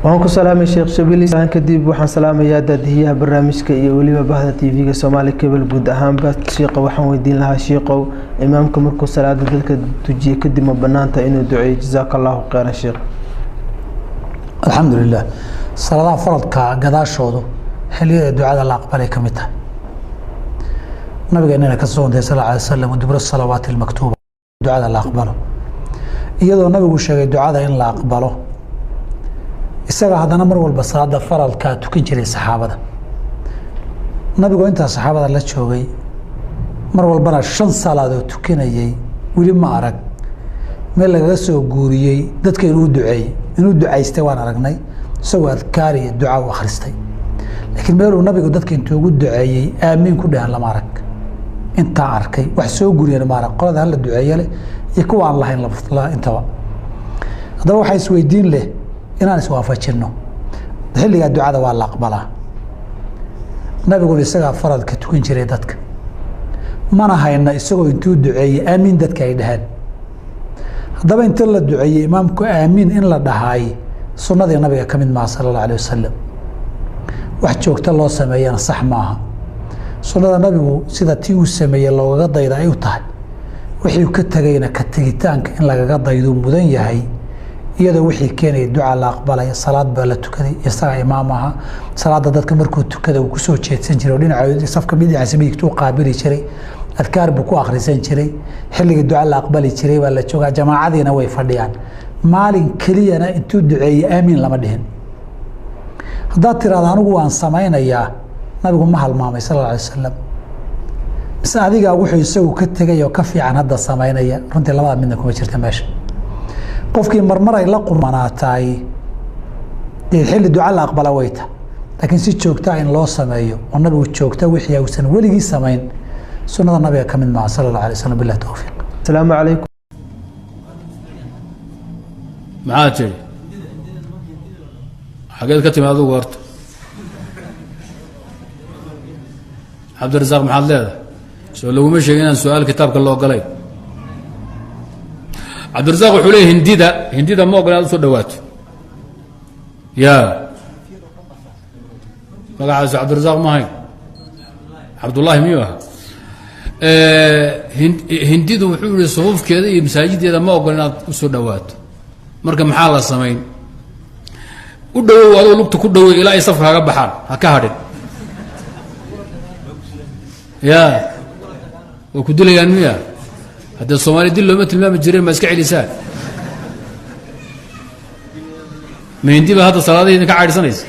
waxaan ku salaamay Sheekh Shabili saan kadib waxaan salaamayaa daadiyaha barnaamijka iyo waliba bahda TV-ga Soomaali Cable guud ahaan ba sheekha waxaan weydiin lahaa sheekhow imaamka markuu salaada dadka tujiye kadib ma banaanta inuu duceeyo jazaakallahu khayran sheekh alxamdulillah salaadaha faradka gadaashoodu xilliyada ducada la aqbalay ka mid tahay nabigeena ka soo wantay sallallahu alayhi wasallam dubur salawaat al-maktuba ducada la aqbalo iyadoo nabigu sheegay ducada in la aqbalo isaga hadana mar walba salaada faradka tukan jiray saxaabada nabigu inta saxaabada la joogay mar walbana 5 salaadood tukanayay wili ma arag meel laga soo guuriyay dadka inuu ducaystay waan aragnay isagoo adkaar iyo duca u akhristay laakiin meeluu nabigu dadka intuu ugu duceeyay aamiin ku dhahan lama arag inta arkay wax soo guuriyay ma arag qolada hal duceeyay iyo kuwa aan lahayn la intaba hadaba waxa is weydiin leh inaan is waafajino xilliga ducada waa la aqbalaa nabigu isaga faradka tukan jiray dadka mana hayna isagoo intuu duceeyay aamiin dadka ay dhahan hadaba inta la duceeyay imaamku aamiin in la dhahay sunnadii nabiga kamid ma sallallahu alayhi wasallam wax joogta loo sameeyana sax maaha sunnada nabigu sida tii uu sameeyay looga dayda ay u tahay wixii ka tagayna ka tagitaanka in laga daydo mudan yahay iyadoo wixii keenay duca la aqbalay salaad baa la tukaday isaga imaamaha salaada dadka markuu tukada uu ku soo jeedsan jiray dhinaca safka midciisa midigtuu qaabili jiray adkaar buu ku akhrisan jiray xilliga duca la aqbali jiray baa la joogaa jamaacadiina way fadhiyaan maalin keliyana intuu duceeyay aamiin lama dhihin haddaad tiraahdo anigu waan samaynayaa nabigu ma halmaamay sallallahu alayhi wasallam mise adiga wuxuu isagu ka tegay oo ka fiican hadda samaynaya runtii labada midna kuma jirta meesha qofkii marmar ay la qumanaatay xilli duca la aqbala wayta laakiin si joogta in loo sameeyo oo nabigu joogta wixii uusan waligii samayn sunnada nabiga kamid ma sallallahu alayhi wasallam billahi tawfiiq assalaamu alaykum معاجل حقيقة كتب هذا ورد عبد الرزاق محل هذا سؤال لو مشي هنا سؤال كتابك الله قليل عبد الرزاق وحوليه هنديدا ما قال هذا صدوات يا ما قاعد عبد الرزاق ما هي عبد الله ميوها هنديدا وحوليه صفوف كذا مساجد هذا ما قال هذا صدوات marka maxaa la sameyn u dhaw adoo lugta ku dhaw ilaa ay safkaaga baxaan ha ka hadhin ya oo ku dilayaan miya hadda Soomaali dil looma tilmaami jiray ma iska celisaan meendii baa hadda salaadii ka caadsanaysa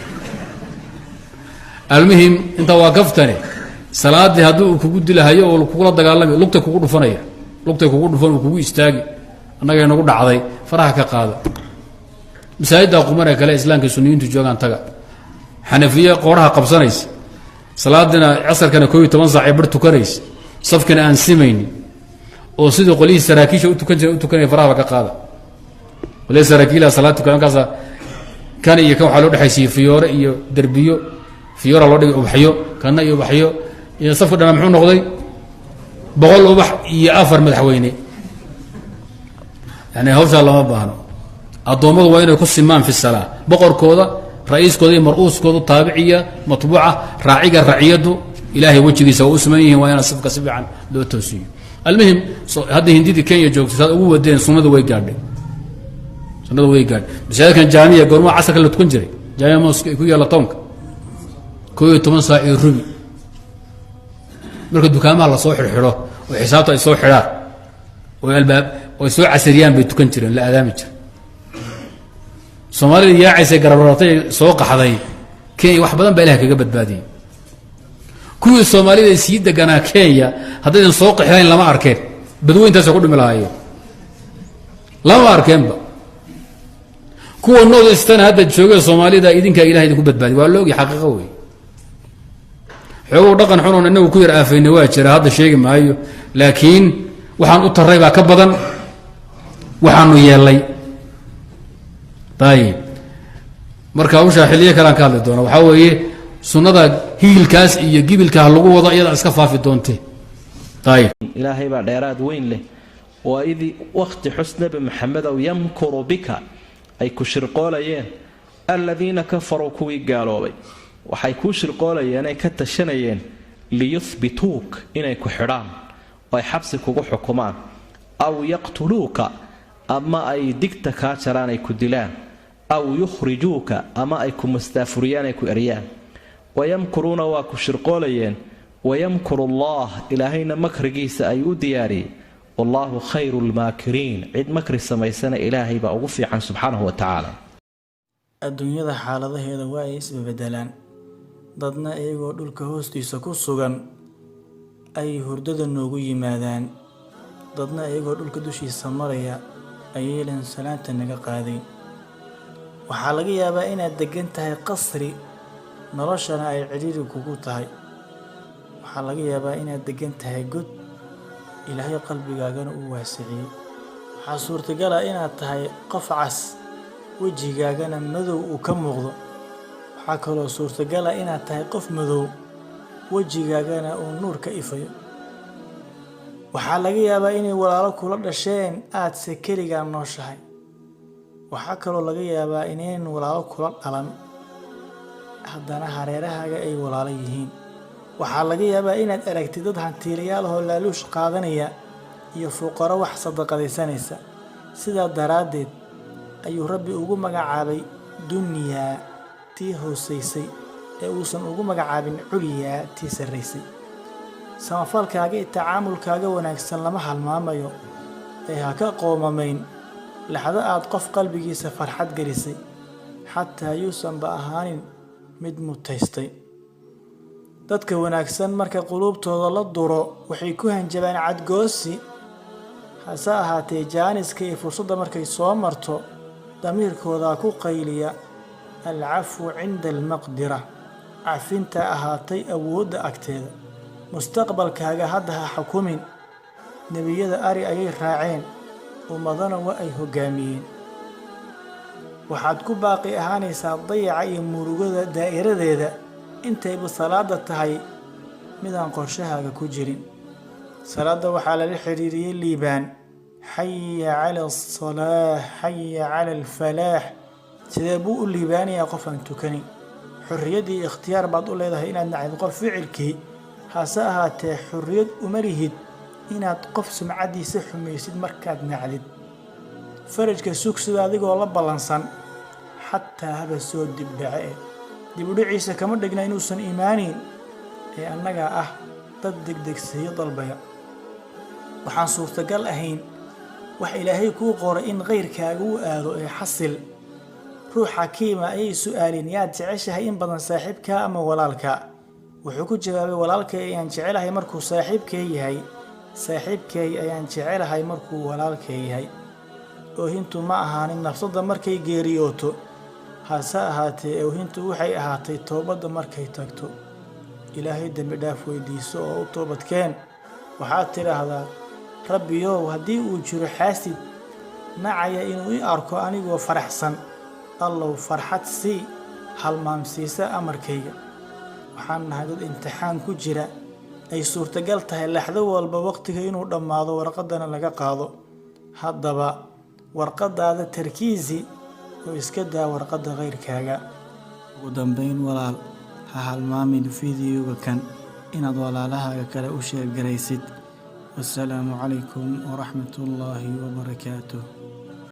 almuhim inta waa kaftane salaadii haduu kugu dilahayo oo kugula dagaalamay lugta kugu dhufanaya lugta kugu dhufan oo kugu istaagi annaga inagu dhacday faraha ka qaada masaajida qumara kale islaamka sunniyiintu joogan taga xanafiya qooraha qabsanaysa salaadina asarkana 12 saac bar tukanaysa safkana aan simayni oo sidoo qolii saraakiisha u tukanay faraha ka qaada qolii saraakiila salaatu kaankaasa kan iyo kan waxa loo dhaxaysiiyay fiyoore iyo darbiyo fiyoora loo dhigay ubaxyo kana iyo ubaxyo iyo safka dhana muxuu noqday 100 ubax iyo 4 madaxweyne يعني هوشا لما باهنا الضومض وين يكون سمان في الصلاة بقر كودا رئيس كودا مرؤوس كودا تابعية مطبوعة راعية رعيته إلهي وجهي سوى اسميه وأنا صفك سبعا دو توسي المهم هذه هندي كان يجوك هو الدين سنة ويقارد سنة ويقارد بس هذا كان جامعة قرما عسك اللي تكون جري جامعة موسك كوي على طنك كوي 8 ساعة الربي مركز دكان على صوح الحراه وحسابته يصوح حراه والباب ويسوع عسريان بيتكنترين لا ادامج Soomaaliya yaa ciise garabaratay soo qaxday Kenya wax badan baa Ilaahay kaga badbaadiyay kuwii Soomaalida sii deganaa Kenya haddii soo qaxeen lama arkeen badweyntaas ku dhimi lahaayeen lama arkeenba kuwa nool istaan hadda jooga Soomaalida idinka Ilaahay ku badbaadiyay waa loogi xaqiiqo weey xoog dhaqan xun oo inagu ku yar aafeynay waa jira hadda sheegi maayo laakiin waxaan u taray baa ka badan waxaanu yeelay طيب marka uu shaaxiliye kala ka hadli doona waxa weeye sunnada hiilkaas iyo gibilka lagu wado iyada iska faafi doonte طيب ilaahay baa dheeraad weyn leh oo idii waqti xusnaba maxamed oo yamkuru bika ay ku shirqoolayeen aladiina kafaruu kuwii gaaloobay waxay kuu shirqoolayeen ay ka tashanayeen liyuhbituuk inay ku xidhaan oo ay xabsi kugu xukumaan aw yaqtuluuka ama ay digta kaa jaraan ay ku dilaan aw yukhrijuuka ama ay ku mustaafuriyaan ay ku eryaan wayamkuruuna waa ku shirqoolayeen wayamkuru allah ilaahayna makrigiisa ayuu u diyaariyey wallaahu khayru lmaakiriin cid makri samaysana ilaahay baa ugu fiican subxaanahu wa tacaala adduunyada xaaladaheeda waa ay isbebedelaan dadna iyagoo dhulka hoostiisa ku sugan ay hurdada noogu yimaadaan dadna iyagoo dhulka dushiisa maraya ayaylan salaanta naga qaaday waxaa laga yaabaa inaad degan tahay qasri noloshana ay cidhiiri kugu tahay waxaa laga yaabaa inaad degan tahay god ilaahay qalbigaagana uu waasiciyey waxaa suurtagala inaad tahay qof cas wejigaagana madow uu ka muuqdo waxaa kaloo suurtagala inaad tahay qof madow wejigaagana uu nuur ka ifayo waxaa laga yaabaa inay walaalo kula dhasheen aadse keligaa nooshahay waxaa kaloo laga yaabaa inayn walaalo kula dhalan haddana hareerahaaga ay walaalo yihiin waxaa laga yaabaa inaad aragtid dad hantiilayaalahoo laaluush qaadanaya iyo fuqaro wax sadaqadaysanaysa sidaa daraaddeed ayuu rabbi ugu magacaabay dunyaa tii hoosaysay ee uusan ugu magacaabin culyaa tii sarraysay samafalkaaga iyo tacaamulkaaga wanaagsan lama halmaamayo ee ha ka qoomamayn laxdo aad qof qalbigiisa farxad gelisay xataa yuusanba ahaanin mid mutaystay dadka wanaagsan marka quluubtooda la duro waxay ku hanjabaan cadgoosi hase ahaatee jaaniska iyo fursadda markay soo marto damiirkoodaa ku qayliya alcafwu cinda almaqdira cafinta ahaatay awoodda agteeda mustaqbalkaaga hadda ha xukumin nebiyada ari ayay raaceen ummadana waa ay hoggaamiyeen waxaad ku baaqi ahaanaysaa dayaca iyo murugada daa'iradeeda intayba salaada tahay midaan qorshahaaga ku jirin salaada waxaa lala xiriiriyey liibaan xaya cala asalaah xaya cala alfalaax sidee buu u liibaanayaa qof aan tukanin xorriyad iyo ikhtiyaar baad u leedahay inaad nacdid qof ficilkii hase ahaatee xorriyad uma lihid inaad qof sumcaddiisa xumaysid markaad nacdid farajka sugsida adigoo la ballansan xataa haba soo dibdhace dibudhiciisa kama dhigna inuusan iimaanin ee annagaa ah dad degdegsiyo dalbaya waxaan suurtagal ahayn wax ilaahay kuu qoray in kayrkaaga u aado ee xasil ruux xakiima ayay su'aaleen yaad jeceshahay in badan saaxiibkaa ama walaalkaa wuxuu ku jawaabay walaalkay ayaan jecelahay markuu saaxiibkee yahay saaxiibkay ayaan jecelahay markuu walaalkee yahay oohintu ma ahaanin nafsadda markay geeriyooto hase ahaatee oohintu waxay ahaatay toobadda markay tagto ilaahay dembi dhaaf weydiiso oo u toobadkeen waxaad tidhaahdaa rabbiyow haddii uu jiro xaasid nacaya inuu i arko anigoo faraxsan allow farxad sii halmaamsiisa amarkayga waxaan nahay dad imtixaan ku jira ay suurtagal tahay laxdo walba waqtiga inuu dhammaado warqaddana laga qaado haddaba warqaddaada tarkiisi oo iska daa warqadda kayrkaaga ugu dambayn walaal ha halmaamin fiidiyowga kan inaad walaalahaaga kale u sheergaraysid wasalaamu calaykum waraxmatullaahi wabarakaatuh